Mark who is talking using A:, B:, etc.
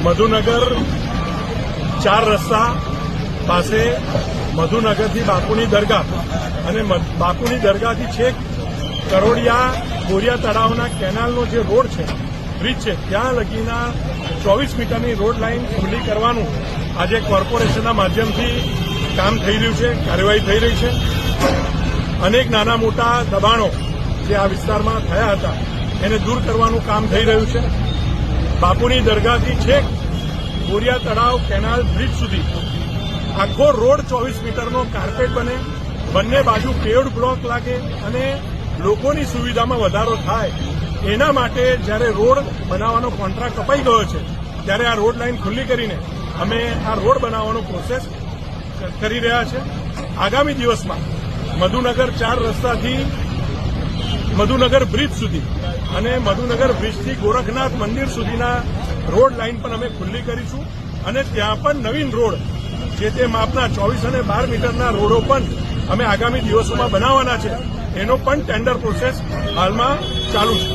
A: મધુનગર 4 રસ્તા પાસે મધુનગરથી બાપુની દરગાહ અને બાપુની દરગાહથી છેક કરોડિયા બોરિયા તળાવના કેનાલનો જે રોડ છે, બ્રિજ છે, ત્યાં લગીના 24 મીટરની રોડ લાઇન ખુલ્લી કરવાનું આજે કોર્પોરેશનના માધ્યમથી કામ થઈ રહ્યું છે, કાર્યવાહી થઈ રહી છે. અનેક નાના મોટા દબાણો જે આ વિસ્તારમાં થયા હતા એને દૂર કરવાનું કામ થઈ રહ્યું છે. બાપુની દરગાહથી છેક બોરિયા તળાવ કેનાલ બ્રિજ સુધી આખો રોડ 24 મીટરનો કાર્પેટ બને, બંને બાજુ પેવડ બ્લોક લાગે અને લોકોની સુવિધામાં વધારો થાય. એના માટે જ્યારે રોડ બનાવવાનો કોન્ટ્રાક્ટ કપાઈ ગયો છે ત્યારે આ રોડ લાઇન ખુલ્લી કરીને અમે આ રોડ બનાવવાનો પ્રોસેસ કરી રહ્યા છે. આગામી દિવસમાં મધુનગર 4 રસ્તાથી મધુનગર બ્રિજ સુધી અને મધુનગર બ્રિજથી ગોરખનાથ મંદિર સુધીના રોડ લાઇન પણ અમે ખુલ્લી કરીશું અને ત્યાં પણ નવીન રોડ જે તે માપના 24 અને 12 મીટરના રોડો પણ અમે આગામી દિવસોમાં બનાવવાના છે. એનો પણ ટેન્ડર પ્રોસેસ હાલમાં ચાલુ છે.